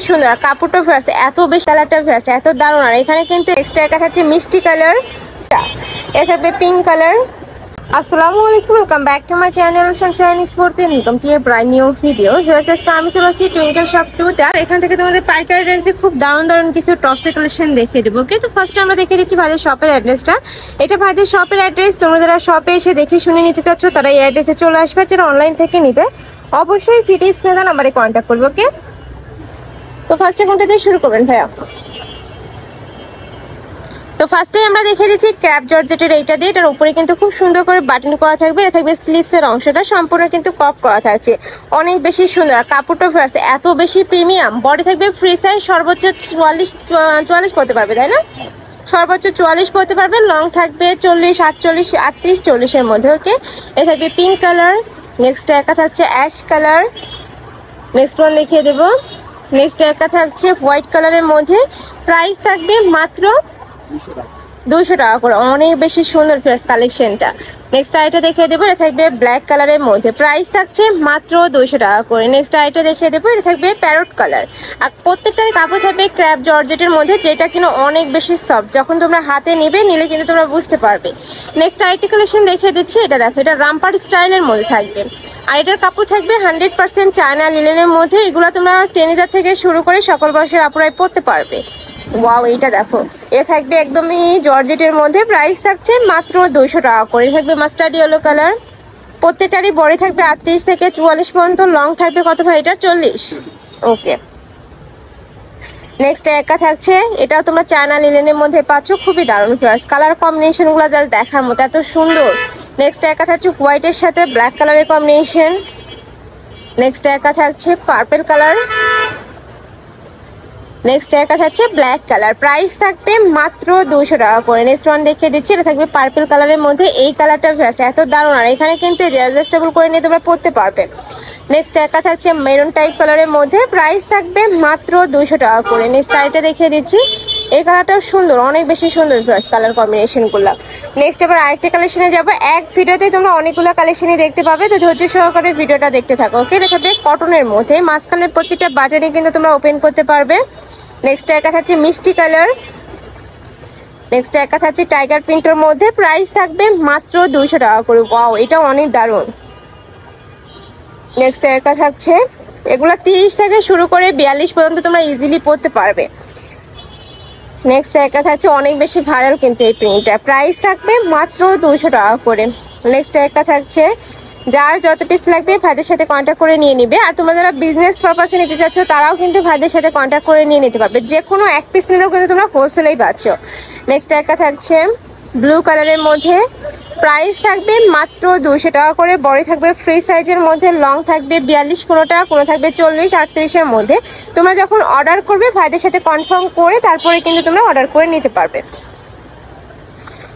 সুন্দর, কাপড়টা ফেরাচ্ছে এত বেশি, কালারটা ফেরাচ্ছে এত দারুণ। আর এখানে কিন্তু এক্সট্রা একা থাকছে মিষ্টি কালার, এ থাকবে পিঙ্ক কালার। আসসালামু আলাইকুম, welcome back to my channel Sunshine sporting, welcome to A brand new video. Viewers, আজকে আমি চলে আসছি টুইঙ্কেল শপ 2 তে। আর এখান থেকে তোমাদের পাইকারি রেঞ্জে খুব দারুণ কিছু টপসের কালেকশন দেখিয়ে দেবো। ওকে, তো ফার্স্টে আমরা দেখে দিচ্ছি ভাইদের শপের অ্যাড্রেসটা। এটা ভাইদের শপের অ্যাড্রেস। তোমরা যারা শপে এসে দেখে শুনে নিতে চাচ্ছ তারা এই অ্যাড্রেসে চলে আসবে। যারা অনলাইন থেকে নিবে অবশ্যই ভিডিও স্ক্রিনে দেওয়া নাম্বারে কন্ট্যাক্ট করবে। ওকে, তো ফার্স্টে কোনটা দিয়ে শুরু করবেন ভাইয়া? তো ফার্স্টে আমরা দেখে দিচ্ছি ক্র্যাপ জর্জেটের এইটা দিয়ে। এটার উপরে কিন্তু খুব সুন্দর করে বাটন করা থাকবে। এটা থাকবে স্লিভসের অংশটা সম্পূর্ণ কিন্তু কপ করা থাকছে, অনেক বেশি সুন্দর। কাপড়টা ফ্রেশ, এত বেশি প্রিমিয়াম। বডি থাকবে ফ্রি সাইজ, সর্বোচ্চ 44 পড়তে পারবে, তাই না? সর্বোচ্চ 44 পড়তে পারবে। লং থাকবে 40, 48, 38, 40-এর মধ্যে। ওকে, এ থাকবে পিঙ্ক কালার। নেক্সট একা থাকছে অ্যাশ কালার। নেক্সট ওয়ান দেখিয়ে দেবো। নেক্সট একা থাকছে হোয়াইট কালারের মধ্যে। প্রাইস থাকবে মাত্র 200 টাকা করে, অনেক বেশি সুন্দর ফ্রেশ কালেকশনটা। নেক্সট আইটা দেখিয়ে দেবো, এটা থাকবে ব্ল্যাক কালারের মধ্যে। প্রাইস থাকছে মাত্র 200 টাকা করে। নেক্সট আইটা দেখিয়ে দেবো, এটা থাকবে প্যারট কালার। আর প্রত্যেকটার কাপড় থাকবে ক্র্যাপ জর্জেটের মধ্যে, যেটা কিন্তু অনেক বেশি সফট। যখন তোমরা হাতে নিলে কিন্তু তোমরা বুঝতে পারবে। নেক্সট আইটা কালেকশন দেখিয়ে দিচ্ছি। এটা দেখো, এটা রামপার স্টাইলের মধ্যে থাকবে। আর এটার কাপড় থাকবে 100% চায়না লিলেনের মধ্যে। এগুলো তোমরা টিনেজার থেকে শুরু করে সকল বয়সের আপুরাই পরতে পারবে। ওয়াও, এইটা দেখো, এ থাকবে একদমই জর্জেটের মধ্যে। প্রাইস থাকছে মাত্র 200 টাকা করে। থাকবে মাস্টার্ড ইয়েলো কালার। প্রত্যেকটারই বডি থাকবে 38 থেকে 44 পর্যন্ত। লং থাকবে কত ভাই? এটা 40। ওকে, নেক্সট একা থাকছে, এটাও তোমরা চায়না লিলেনের মধ্যে পাচ্ছ। খুবই দারুণ ফ্লাওয়ার্স, কালার কম্বিনেশনগুলো জাস্ট দেখার মতো, এত সুন্দর। নেক্সট একা থাকছে হোয়াইটের সাথে ব্ল্যাক কালারের কম্বিনেশন। নেক্সট একা থাকছে পার্পল কালার। নেক্সট একা থাকছে ব্ল্যাক কালার। প্রাইস থাকবে মাত্র 200 টাকা করে। নেক্সট ওয়ান দেখিয়ে দিচ্ছি, এটা থাকবে পার্পল কালারের মধ্যে। এই কালারটার ফ্যাস এত দারুণ। আর এখানে কিন্তু অ্যাডজাস্টেবল করে নিয়ে তোমরা পরতে পারবে। নেক্সট একা থাকছে মেরুন টাইপ কালারের মধ্যে। প্রাইস থাকবে মাত্র 200 টাকা করে। নেক্সট আইটা দেখিয়ে দিচ্ছি, এই কালারটাও সুন্দর, অনেক বেশি সুন্দর ফ্যাস কালার কম্বিনেশনগুলো। নেক্সট এবার আরেকটা কালেকশনে যাবো। এক ভিডিওতেই তোমরা অনেকগুলো কালেকশনই দেখতে পাবে, তো ধৈর্য সহকারে ভিডিওটা দেখতে থাকো। ওকে, এটা থাকবে কটনের মধ্যে। মাঝখানের প্রতিটা বাটনে কিন্তু তোমরা ওপেন করতে পারবে। নেক্সট একা থাকছে মিষ্টি কালার। নেক্সট একা থাকছে টাইগার প্রিন্টের মধ্যে। প্রাইস থাকবে মাত্র 200 টাকা করে। ওয়াও, এটা অনেক দারুণ। নেক্সট একা থাকছে, এগুলো 30 থেকে শুরু করে 42 পর্যন্ত তোমরা ইজিলি পরতে পারবে। নেক্সট একা থাকছে অনেক বেশি ভাইরাল কিন্তু এই প্রিন্টটা। প্রাইস থাকবে মাত্র 200 টাকা করে। নেক্সট একা থাকছে, যার যত পিস লাগবে ভাইদের সাথে কন্ট্যাক্ট করে নিয়ে নিবে। আর তোমরা যারা বিজনেস পারপাসে নিতে চাচ্ছ তারাও কিন্তু ভাইদের সাথে কন্ট্যাক্ট করে নিয়ে নিতে পারবে। যে কোনো এক পিস নিলেও কিন্তু তোমরা হোলসেলেই পাচ্ছ। নেক্সট একটা থাকছে ব্লু কালারের মধ্যে। প্রাইস থাকবে মাত্র 200 টাকা করে। বডি থাকবে ফ্রি সাইজের মধ্যে। লং থাকবে 42 কোনোটা, কোনো থাকবে 40, 38-এর মধ্যে। তোমরা যখন অর্ডার করবে ভাইদের সাথে কনফার্ম করে তারপরে কিন্তু তোমরা অর্ডার করে নিতে পারবে।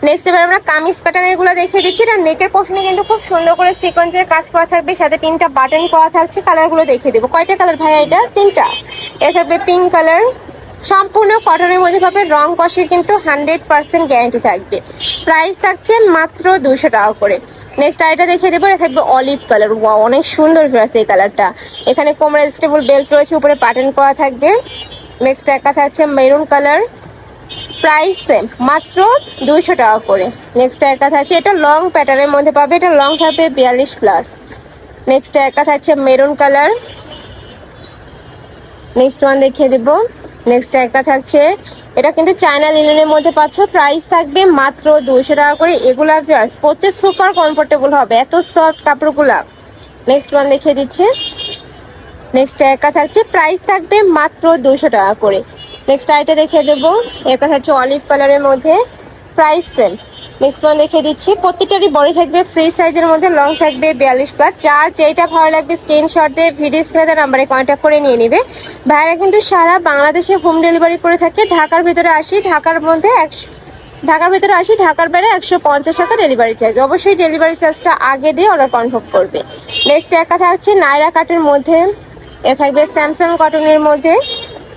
নেক্সট এবার আমরা কামিজ প্যাটার্নের গুলো দেখিয়ে দিচ্ছি। এটা নেকের পোর্শনে কিন্তু খুব সুন্দর করে সিকোয়েন্সের কাজ করা থাকবে, সাথে 3টা বাটন করা থাকছে। কালারগুলো দেখিয়ে দেবো। কয়টা কালার ভাইয়া? এটা 3টা। এটা থাকবে পিঙ্ক কালার। সম্পূর্ণ কটনের মধ্যে পাবে, রং কষের কিন্তু 100% গ্যারান্টি থাকবে। প্রাইস থাকছে মাত্র 200 টাকা করে। নেক্সট আইটা দেখিয়ে দেবো, এটা থাকবে অলিভ কালার। ওয়াও, অনেক সুন্দর আছে এই কালারটা। এখানে কোমর অ্যাডজাস্টেবল বেল্ট রয়েছে, উপরে বাটন করা থাকবে। নেক্সট একটা থাকছে মেরুন কালার। প্রাইস সেম, মাত্র 200 টাকা করে। নেক্সট একটা থাকছে, এটা লং প্যাটার্নের মধ্যে পাবে। এটা লং থাকবে 42+। নেক্সট একটা থাকছে মেরুন কালার। নেক্সট ওয়ান দেখিয়ে দেবো। নেক্সট একটা থাকছে, এটা কিন্তু চায়না লিনেনের মধ্যে পাচ্ছ। প্রাইস থাকবে মাত্র 200 টাকা করে। এগুলা পরতে সুপার কমফোর্টেবল হবে, এত সফট কাপড়গুলা। নেক্সট ওয়ান দেখিয়ে দিচ্ছে। নেক্সট একটা থাকছে, প্রাইস থাকবে মাত্র 200 টাকা করে। নেক্সট আইটা দেখিয়ে দেবো, এর কথা হচ্ছে অলিভ কালারের মধ্যে। Price same. নেক্সট ওয়ান দেখিয়ে দিচ্ছি। প্রত্যেকটারই বডি থাকবে ফ্রি সাইজের মধ্যে। লং থাকবে 42+। যার যেটা ভালো লাগবে স্ক্রিনশট দিয়ে ভিডিও স্ক্রিনে নাম্বারে কন্ট্যাক্ট করে নিয়ে নেবে। ভাইরা কিন্তু সারা বাংলাদেশে হোম ডেলিভারি করে থাকে। ঢাকার ভিতরে 80, ঢাকার মধ্যে 100, ঢাকার ভিতরে 80, ঢাকার বাইরে 150 টাকা ডেলিভারি চার্জ। অবশ্যই ডেলিভারি চার্জটা আগে দিয়ে অর্ডার কনফার্ম করবে। নেক্সট একটা থাকছে নায়রা কাটের মধ্যে। এ থাকবে স্যামসাং কটনের মধ্যে।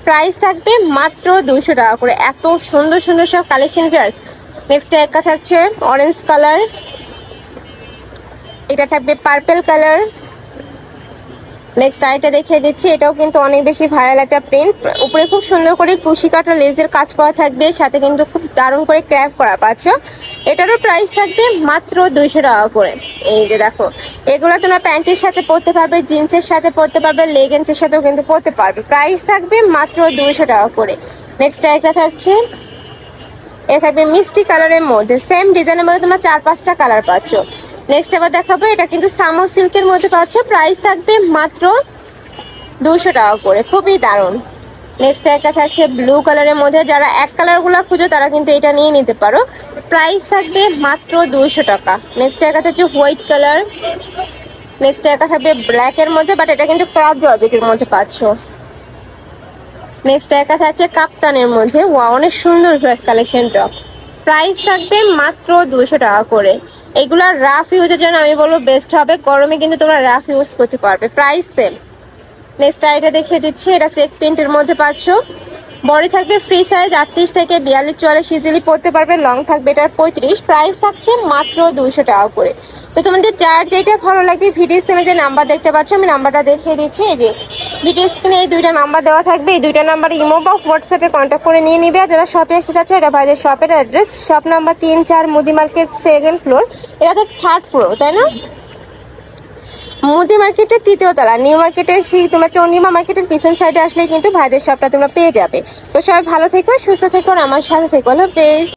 প্রাইস থাকবে মাত্র 200 টাকা করে। এত সুন্দর সুন্দর সব কালেকশন ফেয়ার্স। নেক্সট একটা থাকছে অরেঞ্জ কালার। এটা থাকবে পার্পল কালার। নেক্সট আইটা দেখিয়ে দিচ্ছি, এটাও কিন্তু অনেক বেশি ভাইরাল একটা প্রিন্ট। উপরে খুব সুন্দর করে কুশি কাটা লেজের কাজ করা থাকবে, সাথে কিন্তু খুব দারুণ করে ক্র্যাপ করা পাচ্ছ। এটারও প্রাইস থাকবে মাত্র 200 টাকা করে। এই যে দেখো, এগুলো তোমরা প্যান্টের সাথে পরতে পারবে, জিন্সের সাথে পরতে পারবে, লেগিংসের সাথেও কিন্তু পরতে পারবে। প্রাইস থাকবে মাত্র 200 টাকা করে। নেক্সট একটা থাকছে, এ থাকবে মিষ্টি কালারের মধ্যে, সেম ডিজাইনের মধ্যে তোমরা 4-5টা কালার পাচ্ছ। নেক্সট আবার দেখাবো, এটা কিন্তু সামো সিল্কের মধ্যে পাচ্ছ, প্রাইস থাকবে মাত্র 200 টাকা করে, খুবই দারুণ। নেক্সট একটা থাকছে ব্লু কালারের মধ্যে, যারা এক কালারগুলো খুঁজো তারা কিন্তু এটা নিয়ে নিতে পারো, প্রাইস থাকবে মাত্র 200 টাকা। নেক্সট একটা থাকছে হোয়াইট কালার। নেক্সট একটা থাকবে ব্ল্যাকের মধ্যে, বাট এটা কিন্তু ক্রাফট জর্জেটের মধ্যে পাচ্ছ। নেক্সট একটা থাকছে কাপ্তানের মধ্যে, ওয়া অনেক সুন্দর ড্রেস কালেকশনটা, প্রাইস থাকবে মাত্র 200 টাকা করে। এগুলা রাফ ইউজের জন্য আমি বলবো বেস্ট হবে, গরমে কিন্তু তোমরা রাফ ইউজ করতে পারবে, প্রাইস সেম। নেক্সট আইটা দেখিয়ে দিচ্ছি, এটা চেক প্রিন্টের মধ্যে পাচ্ছ। বডি থাকবে ফ্রি সাইজ 38 থেকে 42-44 ইজিলি পরতে পারবে, লং থাকবে এটার 35, প্রাইস থাকছে মাত্র 200 টাকা করে। তো তোমাদের যার যেটা ভালো লাগবে ভিডিও স্ক্রিনে যে নাম্বার দেখতে পাচ্ছ, আমি নাম্বারটা দেখিয়ে দিচ্ছি। এই যে ভিডিও স্ক্রিনে এই দুইটা নাম্বার দেওয়া থাকবে, এই দুইটা নাম্বারে ইমো বা হোয়াটসঅ্যাপে কন্ট্যাক্ট করে নিয়ে নিবে। আর যারা শপে এসে যাচ্ছ, এটা ভাইদের শপের অ্যাড্রেস, শপ নাম্বার 3-4 মুদি মার্কেট 2nd ফ্লোর, এটা তো 3rd ফ্লোর তাই না? মুদি মার্কেটের 3য় তলা, নিউ মার্কেটের তোমরা চন্ডিমা মার্কেটের পিছন সাইডে আসলে কিন্তু ভাইদের শপটা তোমরা পেয়ে যাবে। তো সবাই ভালো থেকো, সুস্থ থেকো, আর আমার সাথে থেকো। Hello please.